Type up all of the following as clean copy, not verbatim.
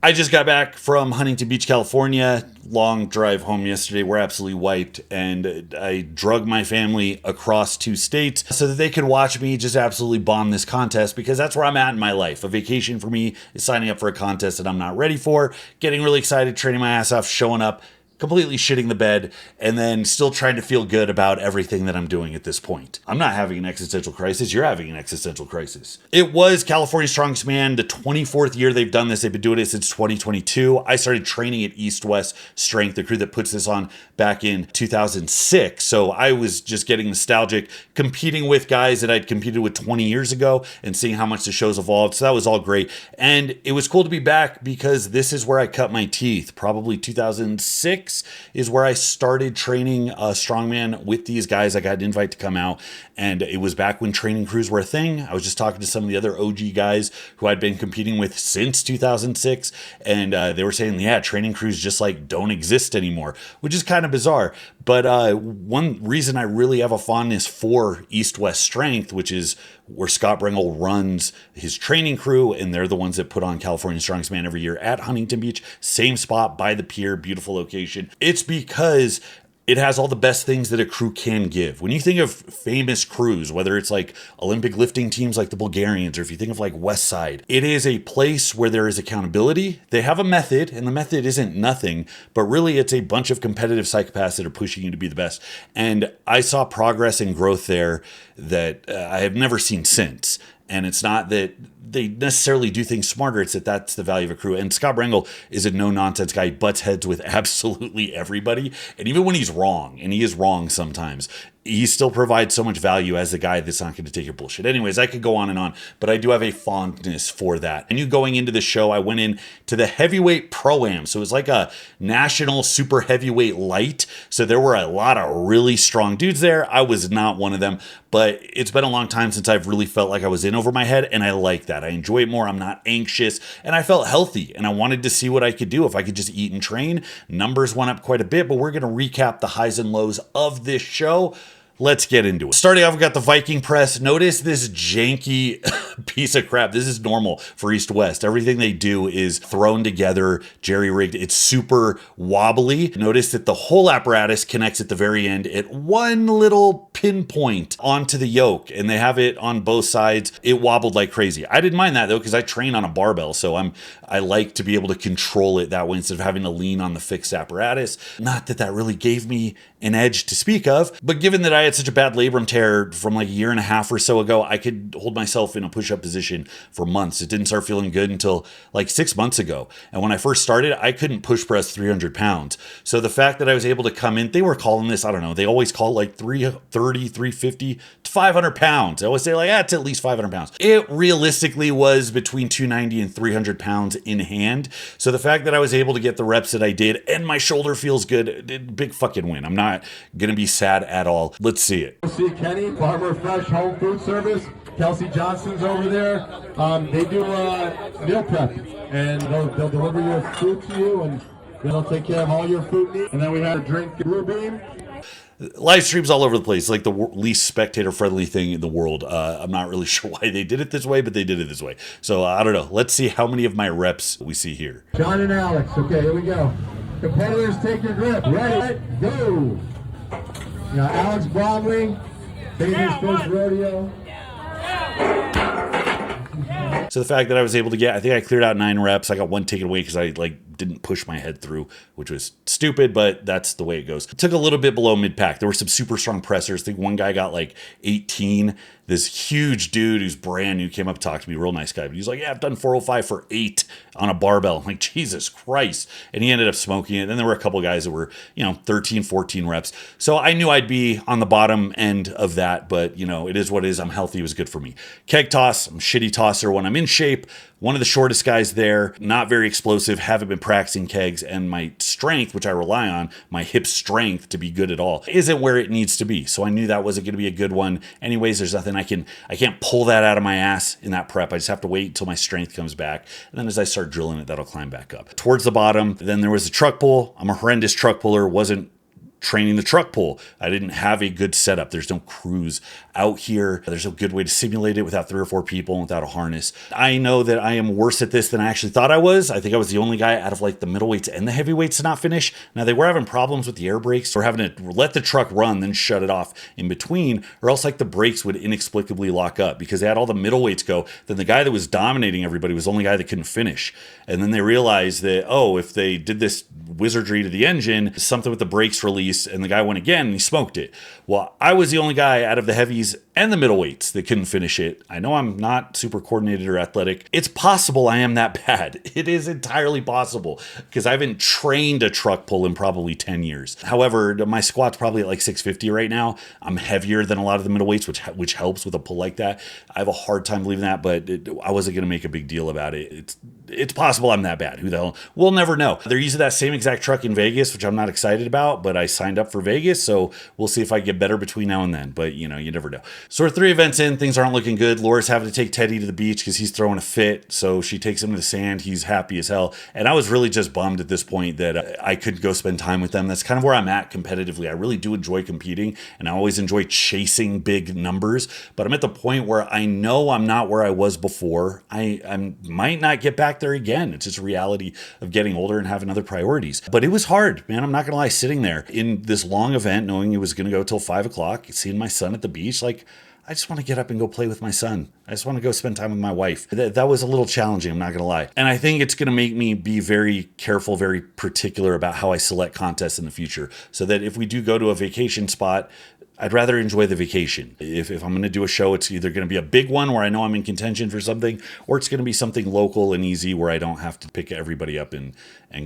I just got back from Huntington Beach, California. Long drive home yesterday. We're absolutely wiped. And I drug my family across 2 states so that they could watch me just absolutely bomb this contest, because that's where I'm at in my life. A vacation for me is signing up for a contest that I'm not ready for, getting really excited, training my ass off, showing up, completely shitting the bed, and then still trying to feel good about everything that I'm doing at this point. I'm not having an existential crisis. You're having an existential crisis. It was California Strongest Man, the 24th year they've done this. They've been doing it since 2022. I started training at East West Strength, the crew that puts this on, back in 2006. So I was just getting nostalgic, competing with guys that I'd competed with 20 years ago and seeing how much the show's evolved. So that was all great. And it was cool to be back because this is where I cut my teeth. Probably 2006 is where I started training strongman with these guys. I got an invite to come out, and it was back when training crews were a thing. I was just talking to some of the other OG guys who I'd been competing with since 2006, and they were saying, yeah, training crews just like don't exist anymore, which is kind of bizarre. But one reason I really have a fondness for East West Strength, which is where Scott Brengle runs his training crew, and they're the ones that put on California Strongest Man every year at Huntington Beach, same spot by the pier, beautiful location. It's because it has all the best things that a crew can give. When you think of famous crews, whether it's like Olympic lifting teams like the Bulgarians, or if you think of like West Side, it is a place where there is accountability. They have a method, and the method isn't nothing, but really it's a bunch of competitive psychopaths that are pushing you to be the best. And I saw progress and growth there that I have never seen since. And it's not that they necessarily do things smarter. It's that that's the value of a crew. And Scott Brengle is a no-nonsense guy. He butts heads with absolutely everybody. And even when he's wrong, and he is wrong sometimes, he still provides so much value as the guy that's not going to take your bullshit. Anyways, I could go on and on, but I do have a fondness for that. And you going into the show, I went in to the heavyweight pro-am. So it was like a national super heavyweight light. So there were a lot of really strong dudes there. I was not one of them, but it's been a long time since I've really felt like I was in over my head. And I like that. I enjoy it more. I'm not anxious, and I felt healthy, and I wanted to see what I could do if I could just eat and train. Numbers went up quite a bit, but we're going to recap the highs and lows of this show. Let's get into it. Starting off, we got the Viking press. Notice this janky piece of crap. This is normal for East West. Everything they do is thrown together, jerry-rigged. It's super wobbly. Notice that the whole apparatus connects at the very end at one little pinpoint onto the yoke, and they have it on both sides. It wobbled like crazy. I didn't mind that though, because I train on a barbell, so I like to be able to control it that way instead of having to lean on the fixed apparatus. Not that that really gave me an edge to speak of, but given that I had such a bad labrum tear from like a year and a half or so ago, I could hold myself in a push-up position for months. It didn't start feeling good until like 6 months ago. And when I first started, I couldn't push press 300 pounds. So the fact that I was able to come in, they were calling this, I don't know, they always call it like 330, 350 to 500 pounds. I always say like, it's at least 500 pounds. It realistically was between 290 and 300 pounds in hand. So the fact that I was able to get the reps that I did and my shoulder feels good, big fucking win. I'm not gonna be sad at all. Let's see it. See Kenny, Farmer Fresh Home Food Service. Kelsey Johnson's over there. They do meal prep, and they'll deliver your food to you, and they'll take care of all your food needs. And then we had a drink Blue Beam. Live streams all over the place, like the least spectator friendly thing in the world. I'm not really sure why they did it this way, but they did it this way. So I don't know. Let's see how many of my reps we see here. John and Alex. Okay, here we go. Competitors, take your grip. Ready, go. Now Alex Bromley, Baby's first rodeo. So the fact that I was able to get, I think I cleared out 9 reps. I got one taken away because I didn't push my head through, which was stupid, but that's the way it goes. It took a little bit below mid-pack. There were some super strong pressers. I think one guy got like 18. This huge dude who's brand new came up to talk to me, real nice guy. But he's like, yeah, I've done 405 for 8 on a barbell. I'm like, Jesus Christ. And he ended up smoking it. Then there were a couple guys that were, 13, 14 reps. So I knew I'd be on the bottom end of that, but it is what it is. I'm healthy. It was good for me. Keg toss. I'm a shitty tosser when I'm in shape. One of the shortest guys there, not very explosive, haven't been practicing kegs, and my strength, which I rely on, my hip strength to be good at all, isn't where it needs to be. So I knew that wasn't going to be a good one. Anyways, there's nothing I can't pull that out of my ass in that prep. I just have to wait until my strength comes back. And then as I start drilling it, that'll climb back up. Towards the bottom, then there was the truck pull. I'm a horrendous truck puller. Wasn't training the truck pull. I didn't have a good setup. There's no crews out here. There's no good way to simulate it without 3 or 4 people and without a harness. I know that I am worse at this than I actually thought I was. I think I was the only guy out of like the middleweights and the heavyweights to not finish. Now they were having problems with the air brakes, or having to let the truck run, then shut it off in between, or else like the brakes would inexplicably lock up because they had all the middleweights go. Then the guy that was dominating everybody was the only guy that couldn't finish. And then they realized that, oh, if they did this wizardry to the engine, something with the brakes released, and the guy went again and he smoked it. Well, I was the only guy out of the heavies and the middleweights that couldn't finish it. I know I'm not super coordinated or athletic. It's possible I am that bad. It is entirely possible because I haven't trained a truck pull in probably 10 years. However, my squat's probably at like 650 right now. I'm heavier than a lot of the middleweights, which helps with a pull like that. I have a hard time believing that, but I wasn't going to make a big deal about it. It's possible I'm that bad. Who the hell? We'll never know. They're using that same exact truck in Vegas, which I'm not excited about, but I signed up for Vegas, so we'll see if I get better between now and then. But, you never know. So we're 3 events in. Things aren't looking good. Laura's having to take Teddy to the beach because he's throwing a fit, so she takes him to the sand. He's happy as hell. And I was really just bummed at this point that I couldn't go spend time with them. That's kind of where I'm at competitively. I really do enjoy competing, and I always enjoy chasing big numbers, but I'm at the point where I know I'm not where I was before. I might not get back there again. It's just a reality of getting older and having other priorities. But it was hard, man. I'm not going to lie, sitting there in this long event, knowing it was going to go till 5 o'clock, seeing my son at the beach, like, I just want to get up and go play with my son. I just want to go spend time with my wife. That was a little challenging, I'm not going to lie. And I think it's going to make me be very careful, very particular about how I select contests in the future, so that if we do go to a vacation spot, I'd rather enjoy the vacation. If I'm going to do a show, it's either going to be a big one where I know I'm in contention for something, or it's going to be something local and easy where I don't have to pick everybody up and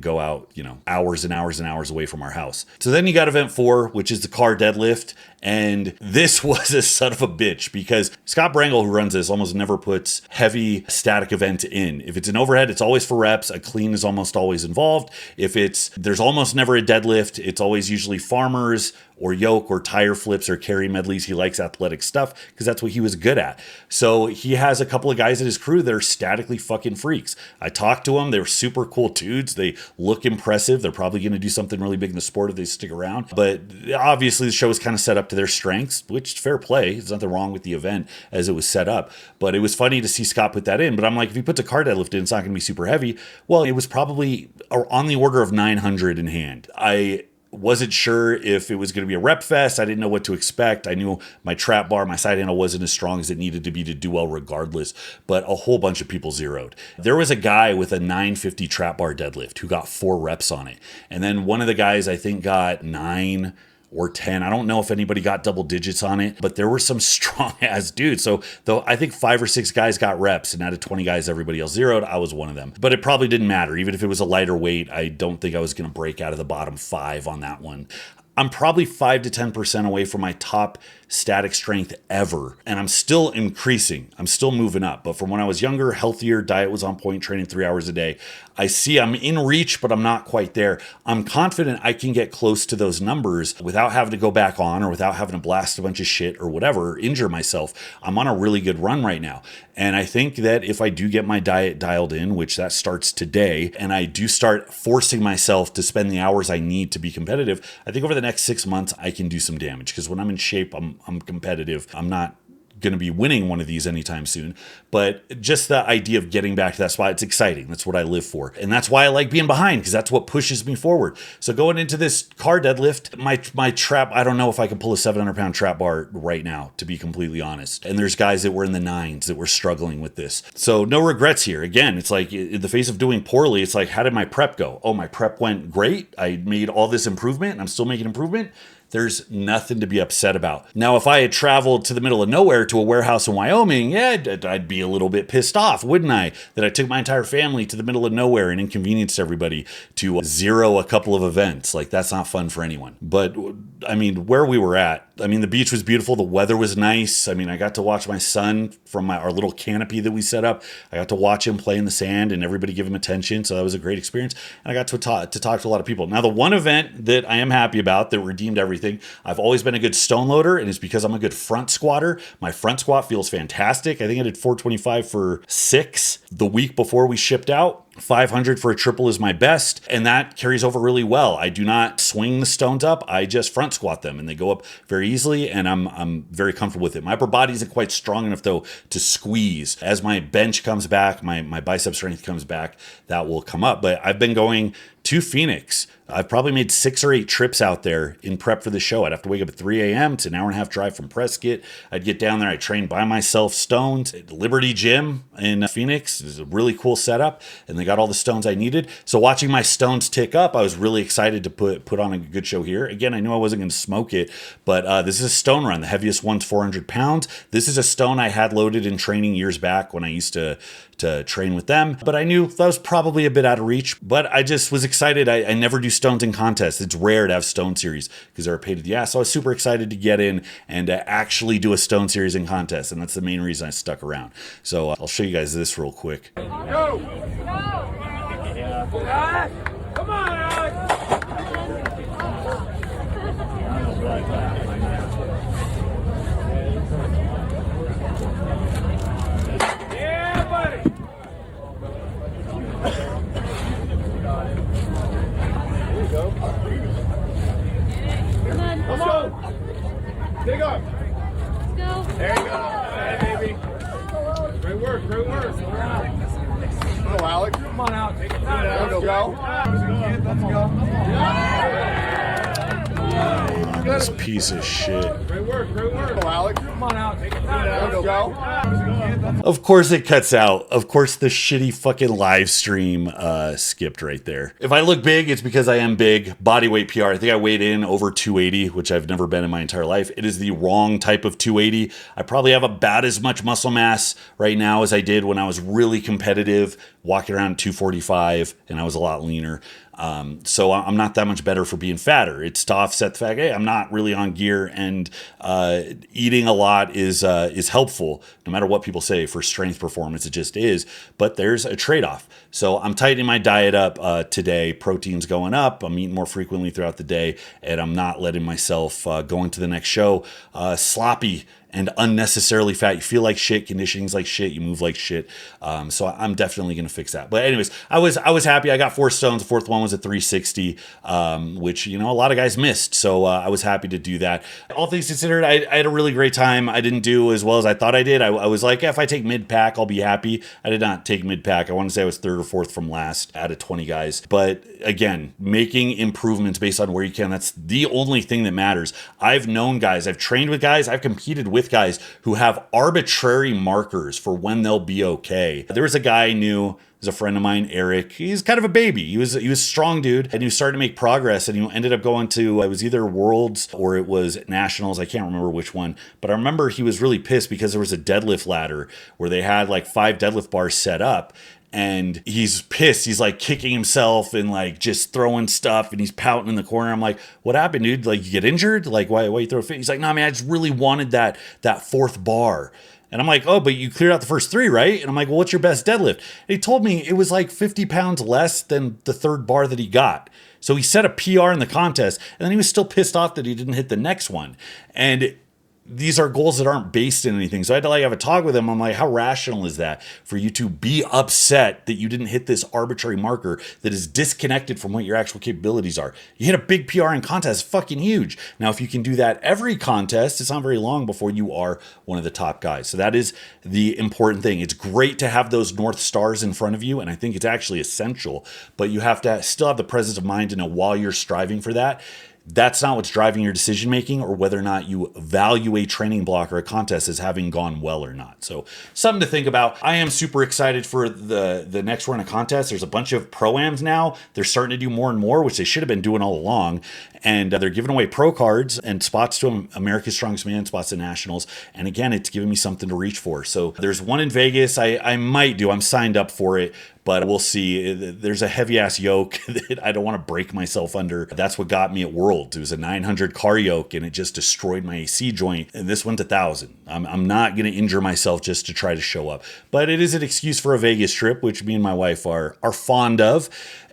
go out, hours and hours and hours away from our house. So then you got event 4, which is the car deadlift. And this was a son of a bitch because Scott Brangle, who runs this, almost never puts heavy static event in. If it's an overhead, it's always for reps. A clean is almost always involved. There's almost never a deadlift. It's always usually farmers or yoke or tire flips or carry medleys. He likes athletic stuff because that's what he was good at. So he has a couple of guys in his crew that are statically fucking freaks. I talked to them. They're super cool dudes. They look impressive. They're probably going to do something really big in the sport if they stick around. But obviously the show is kind of set up to their strengths, which fair play. There's nothing wrong with the event as it was set up. But it was funny to see Scott put that in. But I'm like, if he puts a car deadlift in, it's not going to be super heavy. Well, it was probably on the order of 900 in hand. I wasn't sure if it was going to be a rep fest. I didn't know what to expect. I knew my trap bar, my side handle wasn't as strong as it needed to be to do well regardless, but a whole bunch of people zeroed. There was a guy with a 950 trap bar deadlift who got 4 reps on it. And then one of the guys I think got 9 or 10. I don't know if anybody got double digits on it, but there were some strong ass dudes. So though I think 5 or 6 guys got reps, and out of 20 guys, everybody else zeroed. I was one of them, but it probably didn't matter. Even if it was a lighter weight, I don't think I was going to break out of the bottom 5 on that one. I'm probably 5 to 10% away from my top static strength ever. And I'm still increasing. I'm still moving up. But from when I was younger, healthier, diet was on point, training 3 hours a day. I see I'm in reach, but I'm not quite there. I'm confident I can get close to those numbers without having to go back on or without having to blast a bunch of shit or whatever, injure myself. I'm on a really good run right now. And I think that if I do get my diet dialed in, which that starts today, and I do start forcing myself to spend the hours I need to be competitive, I think over the next 6 months, I can do some damage. Because when I'm in shape, I'm competitive. I'm not going to be winning one of these anytime soon, but just the idea of getting back to that spot, it's exciting. That's what I live for. And that's why I like being behind, because that's what pushes me forward. So going into this car deadlift, my trap, I don't know if I can pull a 700-pound trap bar right now, to be completely honest. And there's guys that were in the 9s that were struggling with this. So no regrets here. Again, it's like in the face of doing poorly, it's like, how did my prep go? Oh, my prep went great. I made all this improvement and I'm still making improvement. There's nothing to be upset about. Now, if I had traveled to the middle of nowhere to a warehouse in Wyoming, yeah, I'd be a little bit pissed off, wouldn't I? That I took my entire family to the middle of nowhere and inconvenienced everybody to zero a couple of events. Like, that's not fun for anyone. But, I mean, where we were at, I mean, the beach was beautiful. The weather was nice. I mean, I got to watch my son from our little canopy that we set up. I got to watch him play in the sand and everybody give him attention. So that was a great experience. And I got to talk to a lot of people. Now, the one event that I am happy about that redeemed everything, I've always been a good stone loader, and it's because I'm a good front squatter. My front squat feels fantastic. I think I did 425 for 6 the week before we shipped out. 500 for a triple is my best, and that carries over really well. I do not swing the stones up. I just front squat them, and they go up very easily, and I'm very comfortable with it. My upper body isn't quite strong enough, though, to squeeze. As my bench comes back, my bicep strength comes back, that will come up. But I've been going to Phoenix. I've probably made 6 or 8 trips out there in prep for the show. I'd have to wake up at 3 a.m. It's an hour and a half drive from Prescott. I'd get down there. I'd train by myself, stones. Liberty Gym in Phoenix is a really cool setup, and they got all the stones I needed. So watching my stones tick up, I was really excited to put on a good show here. Again, I knew I wasn't going to smoke it, but this is a stone run. The heaviest one's 400 pounds. This is a stone I had loaded in training years back when I used to train with them, but I knew that was probably a bit out of reach. But I just was excited. I never do stones in contests. It's rare to have stone series because they're a pain in the ass. So I was super excited to get in and actually do a stone series in contest, and that's the main reason I stuck around. So I'll show you guys this real quick. Go! Go! Come on, Alex! Yeah, buddy! There you go. Come on! Dig up! Let's go. There you go. Hey, baby. Great work, great work. Go, Alex. Come on out. Take it down. Let's go. Let's go. This piece of shit. Great work, great work. Go, Alex. Come on out. Take it down. Let's go. Of course it cuts out. Of course the shitty fucking live stream skipped right there. If I look big, it's because I am big. Body weight PR. I think I weighed in over 280, which I've never been in my entire life. It is the wrong type of 280. I probably have about as much muscle mass right now as I did when I was really competitive, walking around 245, and I was a lot leaner. So I'm not that much better for being fatter. It's to offset the fact, hey, I'm not really on gear, and eating a lot is helpful, no matter what people say, for strength performance. It just is. But there's a trade-off. So I'm tightening my diet up today. Protein's going up. I'm eating more frequently throughout the day, and I'm not letting myself go into the next show sloppy and unnecessarily fat. You feel like shit, conditioning's like shit, you move like shit. So I'm definitely gonna fix that. But anyways, I was happy. I got 4 stones. The 4th one was at 360, which, you know, a lot of guys missed. So I was happy to do that. All things considered, I had a really great time. I didn't do as well as I thought I did. I was like, if I take mid-pack, I'll be happy. I did not take mid-pack. I want to say I was 3rd or 4th from last out of 20 guys. But again, making improvements based on where you can, that's the only thing that matters. I've known guys, I've trained with guys, I've competed with guys who have arbitrary markers for when they'll be okay. There was a guy I knew, is a friend of mine, Eric. He's kind of a baby. He was a strong dude, and he was starting to make progress, and he ended up going to, it was either Worlds or it was Nationals. I can't remember which one, but I remember he was really pissed because there was a deadlift ladder where they had like 5 deadlift bars set up. And he's pissed. He's like kicking himself and like just throwing stuff, and he's pouting in the corner. I'm like, what happened, dude? Like, you get injured? Like, why you throw a fit? He's like, nah, man, I just really wanted that 4th bar. And I'm like, oh, but you cleared out the first 3, right? And I'm like, well, what's your best deadlift? And he told me it was like 50 pounds less than the 3rd bar that he got. So he set a PR in the contest, and then he was still pissed off that he didn't hit the next one. And these are goals that aren't based in anything. So I had to like have a talk with him. I'm like, how rational is that for you to be upset that you didn't hit this arbitrary marker that is disconnected from what your actual capabilities are? You hit a big PR in contest, fucking huge. Now, if you can do that every contest, it's not very long before you are one of the top guys. So that is the important thing. It's great to have those North Stars in front of you, and I think it's actually essential, but you have to still have the presence of mind to know while you're striving for that, that's not what's driving your decision making, or whether or not you value a training block or a contest as having gone well or not. So something to think about. I am super excited for the next run of contests. There's a bunch of pro-ams now. They're starting to do more and more, which they should have been doing all along. And they're giving away pro cards and spots to America's Strongest Man, spots to Nationals. And again, it's giving me something to reach for. So there's one in Vegas I might do. I'm signed up for it, but we'll see. There's a heavy ass yoke that I don't want to break myself under. That's what got me at Worlds. It was a 900 car yoke, and it just destroyed my AC joint. And this one's 1,000. I'm not going to injure myself just to try to show up. But it is an excuse for a Vegas trip, which me and my wife are fond of.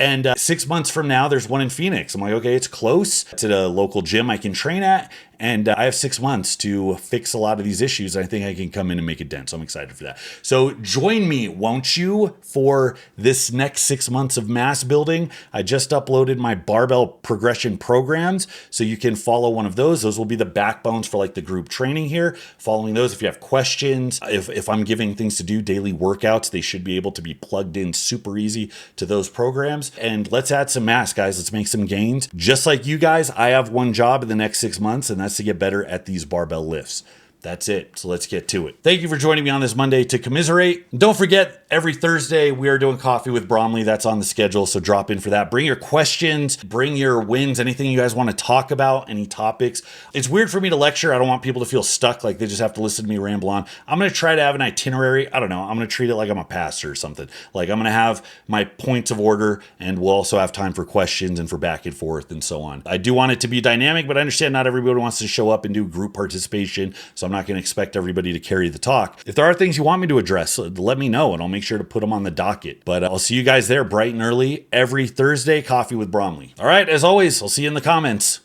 And 6 months from now, there's one in Phoenix. I'm like, okay, it's close. It's at a local gym I can train at. And I have 6 months to fix a lot of these issues. I think I can come in and make a dent. So I'm excited for that. So join me, won't you, for this next 6 months of mass building. I just uploaded my barbell progression programs. So you can follow one of those. Those will be the backbones for like the group training here. Following those, if you have questions, if I'm giving things to do, daily workouts, they should be able to be plugged in super easy to those programs. And let's add some mass, guys. Let's make some gains. Just like you guys, I have one job in the next 6 months, and that's to get better at these barbell lifts. That's it. So let's get to it. Thank you for joining me on this Monday to commiserate. Don't forget, every Thursday we are doing Coffee with Bromley. That's on the schedule, so drop in for that. Bring your questions, bring your wins, anything you guys want to talk about, any topics. It's weird for me to lecture. I don't want people to feel stuck like they just have to listen to me ramble on. I'm going to try to have an itinerary. I don't know. I'm going to treat it like I'm a pastor or something. Like I'm going to have my points of order, and we'll also have time for questions and for back and forth and so on. I do want it to be dynamic, but I understand not everybody wants to show up and do group participation, so I'm not going to expect everybody to carry the talk. If there are things you want me to address, let me know and I'll make sure to put them on the docket. But I'll see you guys there bright and early every Thursday, Coffee with Bromley. All right, as always, I'll see you in the comments.